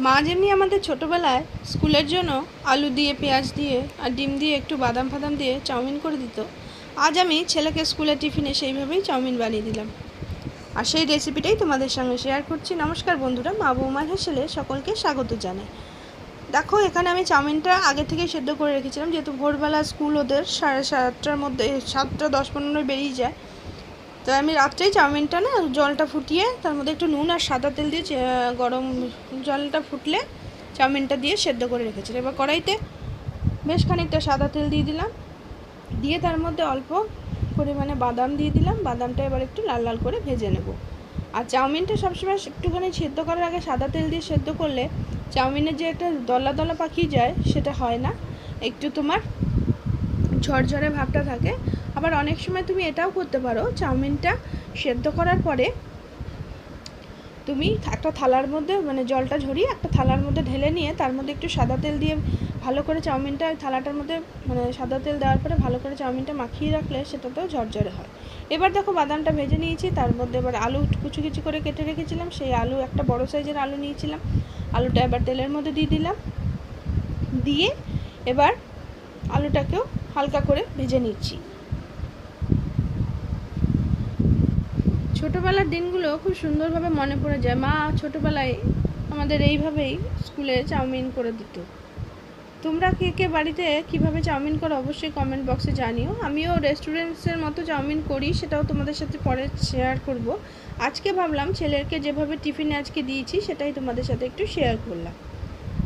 মা যেমনি আমাদের ছোটোবেলায় স্কুলের জন্য আলু দিয়ে, পেঁয়াজ দিয়ে আর ডিম দিয়ে একটু বাদাম ফাদাম দিয়ে চাউমিন করে দিত, আজ আমি ছেলেকে স্কুলের টিফিনে সেইভাবেই চাউমিন বানিয়ে দিলাম। আর সেই রেসিপিটাই তোমাদের সঙ্গে শেয়ার করছি। নমস্কার বন্ধুরা, মা বৌমার হেসেলে সকলকে স্বাগত জানাই। দেখো, এখানে আমি চাউমিনটা আগে থেকেই সেদ্ধ করে রেখেছিলাম, যেহেতু ভোরবেলা স্কুল ওদের 7:30টার মধ্যে, 7:10-15 বেরিয়ে যায়। তো আমি রাত্রেই চাউমিনটা জলটা ফুটিয়ে তার মধ্যে একটু নুন আর সাদা তেল দিয়ে গরম জলটা ফুটলে চাউমিনটা দিয়ে সেদ্ধ করে রেখেছিলাম। এবার কড়াইতে বেশ খানিকটা সাদা তেল দিয়ে দিলাম, দিয়ে তার মধ্যে অল্প পরিমাণে বাদাম দিয়ে দিলাম। বাদামটা এবার একটু লাল লাল করে ভেজে নেব। আর চাউমিনটা সবসময় একটুখানি সেদ্ধ করার আগে সাদা তেল দিয়ে সেদ্ধ করলে চাউমিনের যে একটা দলা দলা পাকিয়ে যায় সেটা হয় না, একটু তোমার ঝরঝরে ভাবটা থাকে। আবার অনেক সময় তুমি এটাও করতে পারো, চাউমিনটা সেদ্ধ করার পরে তুমি একটা থালার মধ্যে জলটা ঝরিয়ে একটা থালার মধ্যে ঢেলে নিয়ে তার মধ্যে একটু সাদা তেল দিয়ে ভালো করে চাউমিনটা থালাটার মধ্যে সাদা তেল দেওয়ার পরে ভালো করে চাউমিনটা মাখিয়ে রাখলে সেটাতেও ঝরঝরে হয়। এবার দেখো, বাদামটা ভেজে নিয়েছি, তার মধ্যে এবার আলু কুচি কুচি করে কেটে রেখেছিলাম, সেই আলু একটা বড় সাইজের আলু নিয়েছিলাম, আলুটা এবার তেলের মধ্যে দিয়ে দিলাম। দিয়ে এবার আলুটাকেও হালকা করে ভেজে নিচ্ছি। ছোটোবেলার দিনগুলো খুব সুন্দরভাবে মনে পড়ে যায়। মা ছোটোবেলায় আমাদের এইভাবেই স্কুলে চাউমিন করে দিত। তোমরা কে কে বাড়িতে কিভাবে চাউমিন করো অবশ্যই কমেন্ট বক্সে জানিও। আমিও রেস্টুরেন্টসের মতো চাউমিন করি, সেটাও তোমাদের সাথে পরে শেয়ার করব। আজকে ভাবলাম ছেলেকে যেভাবে টিফিনে আজকে দিয়েছি সেটাই তোমাদের সাথে একটু শেয়ার করলাম।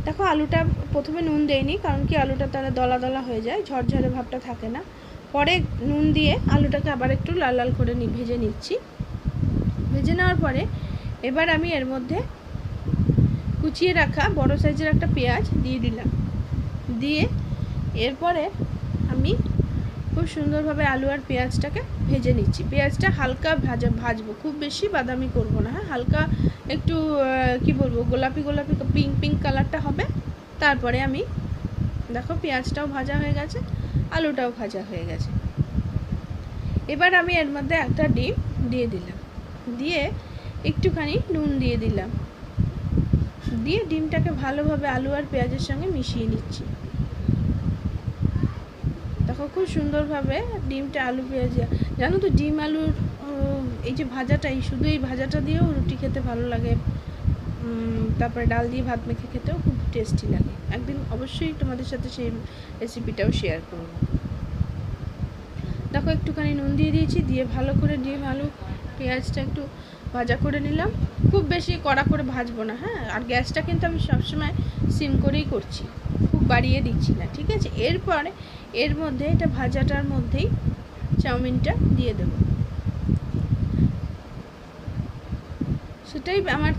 দেখো, আলুটা প্রথমে নুন দেইনি, কারণ কি আলুটা তাহলে দলা দলা হয়ে যায়, ঝরঝরে ভাবটা থাকে না। পরে নুন দিয়ে আলুটাকে আবার একটু লাল লাল করে ভেজে নিচ্ছি। ভেজে নেওয়ার পরে এবার আমি এর মধ্যে কুচিয়ে রাখা বড় সাইজের একটা পেঁয়াজ দিয়ে দিলাম। দিয়ে এরপরে আমি খুব সুন্দরভাবে আলু আর পেঁয়াজটাকে ভেজে নিচ্ছি। পেঁয়াজটা হালকা ভাজবো, খুব বেশি বাদামি করব না। হ্যাঁ, হালকা একটু কি বলবো, গোলাপি গোলাপি পিঙ্ক পিঙ্ক কালারটা হবে। তারপরে আমি দেখো, পেঁয়াজটাও ভাজা হয়ে গেছে, আলুটাও ভাজা হয়ে গেছে। এবার আমি এর মধ্যে একটা ডিম দিয়ে দিলাম, দিয়ে একটুখানি নুন দিয়ে দিলাম, দিয়ে ডিমটাকে ভালোভাবে আলু আর পেঁয়াজের সঙ্গে মিশিয়ে নিচ্ছি। দেখো, খুব সুন্দরভাবে ডিমটা আলু পেঁয়াজ, জানো তো ডিম আলুর এই যে ভাজাটাই, শুধু এই ভাজাটা দিয়েও রুটি খেতে ভালো লাগে, তারপরে ডাল দিয়ে ভাত মেখে খেতেও খুব টেস্টি লাগে। একদিন অবশ্যই তোমাদের সাথে সেই রেসিপিটাও শেয়ার করব। দেখো, একটুখানি নুন দিয়ে দিয়েছি, দিয়ে ভালো করে ডিম আলু পেঁয়াজটা একটু ভাজা করে নিলাম। খুব বেশি কড়া করে ভাজবো না, হ্যাঁ। আর গ্যাসটা কিন্তু আমি সবসময় সিম করেই করছি, খুব বাড়িয়ে দিচ্ছি না, ঠিক আছে। এরপরে এর মধ্যে এটা ভাজাটার মধ্যেই চাউমিনটা দিয়ে দেবো। সেটাই আমার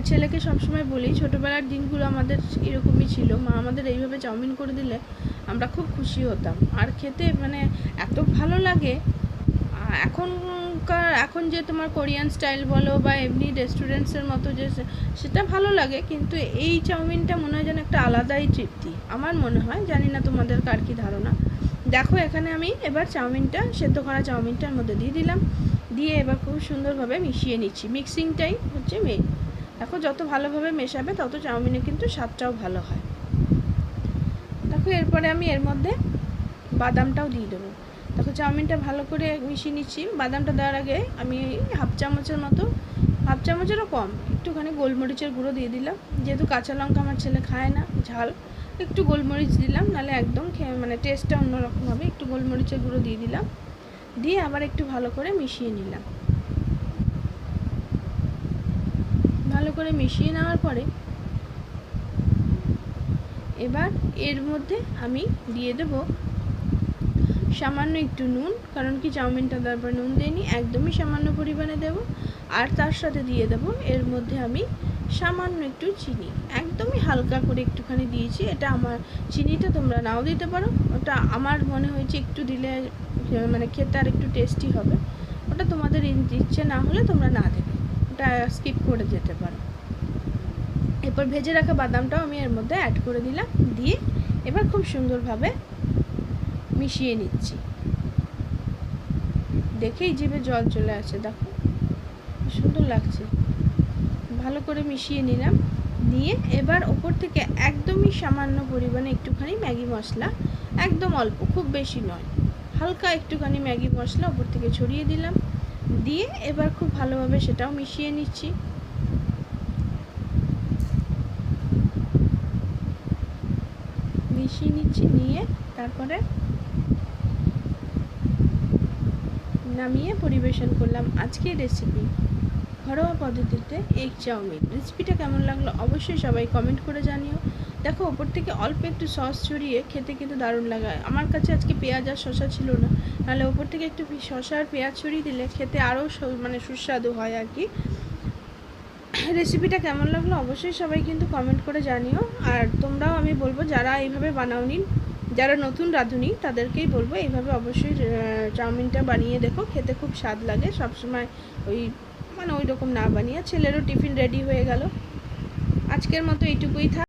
ছেলেকে সবসময় বলি, ছোটোবেলার দিনগুলো আমাদের এরকমই ছিল, মা আমাদের এইভাবে চাউমিন করে দিলে আমরা খুব খুশি হতাম, আর খেতে এত ভালো লাগে। এখন যে তোমার কোরিয়ান স্টাইল বলো বা এমনি রেস্টুরেন্টসের মতো যে সেটা ভালো লাগে, কিন্তু এই চাউমিনটা মনে হয় যেন একটা আলাদাই তৃপ্তি, আমার মনে হয়। জানি না তোমাদের কার কী ধারণা। দেখো, এখানে আমি এবার চাউমিনটা, সেদ্ধ করা চাউমিনটার মধ্যে দিয়ে দিলাম, দিয়ে এবার খুব সুন্দরভাবে মিশিয়ে নিচ্ছি। মিক্সিংটাই হচ্ছে মেন। দেখো, যত ভালোভাবে মেশাবে তত চাউমিনে কিন্তু স্বাদটাও ভালো হয়। দেখো, এরপরে আমি এর মধ্যে বাদামটাও দিয়ে দেবো। দেখো, চাউমিনটা ভালো করে মিশিয়ে নিচ্ছি। বাদামটা দেওয়ার আগে আমি হাফ চামচেরও কম একটুখানি গোলমরিচের গুঁড়ো দিয়ে দিলাম, যেহেতু কাঁচা লঙ্কা আমার ছেলে খায় না ঝাল, একটু গোলমরিচ দিলাম, নাহলে একদম টেস্টটা অন্যরকম হবে। একটু গোলমরিচের গুঁড়ো দিয়ে দিলাম, দিয়ে আবার একটু ভালো করে মিশিয়ে নিলাম। ভালো করে মিশিয়ে নেওয়ার পরে এবার এর মধ্যে আমি দিয়ে দেবো সামান্য একটু নুন, কারণ কি চাউমিনটা তারপর নুন দিইনি, একদমই সামান্য পরিমাণে দেব। আর তার সাথে দিয়ে দেব এর মধ্যে আমি সামান্য একটু চিনি, একদমই হালকা করে একটুখানি দিয়েছি। এটা আমার চিনিটা তোমরা নাও দিতে পারো, ওটা আমার মনে হয়েছে একটু দিলে খেতে আর একটু টেস্টি হবে। ওটা তোমাদের ইচ্ছে না হলে তোমরা না দেবে, ওটা স্কিপ করে যেতে পারো। এরপর ভেজে রাখা বাদামটাও আমি এর মধ্যে অ্যাড করে দিলাম, দিয়ে এবার খুব সুন্দরভাবে মিশিয়ে নিচ্ছি। দেখেই জিভে জল চলে আসে, দেখো সুন্দর লাগছে। ভালো করে মিশিয়ে নিলাম, দিয়ে এবার ওপর থেকে একদমই সামান্য পরিমাণে একটুখানি ম্যাগি মশলা, একদম অল্প, খুব বেশি নয়, হালকা একটুখানি ম্যাগি মশলা ওপর থেকে ছড়িয়ে দিলাম। দিয়ে এবার খুব ভালোভাবে সেটাও মিশিয়ে নিচ্ছি। নিয়ে তারপরে নামিয়ে পরিবেশন করলাম আজকের রেসিপি, ঘরোয়া পদ্ধতিতে এগ চাউমিন। রেসিপিটা কেমন লাগলো অবশ্যই সবাই কমেন্ট করে জানিও। দেখো ওপর থেকে অল্প একটু সস ছড়িয়ে খেতে কিন্তু দারুণ লাগায়। আমার কাছে আজকে পেঁয়াজ আর শসা ছিল না, নাহলে ওপর থেকে একটু শসা আর পেঁয়াজ ছড়িয়ে দিলে খেতে আরও মানে সুস্বাদু হয় আর কি। রেসিপিটা কেমন লাগলো অবশ্যই সবাই কিন্তু কমেন্ট করে জানিও। আর তোমরাও, আমি বলবো যারা এইভাবে বানাওনি, যারা নতুন রাঁধুনি তাদেরকেই বলবো এইভাবে অবশ্যই চাউমিনটা বানিয়ে দেখো, খেতে খুব স্বাদ লাগে। সবসময় ওই রকম না বানিয়ে, ছেলেরও টিফিন রেডি হয়ে গেল। আজকের মতো এইটুকুই থাক।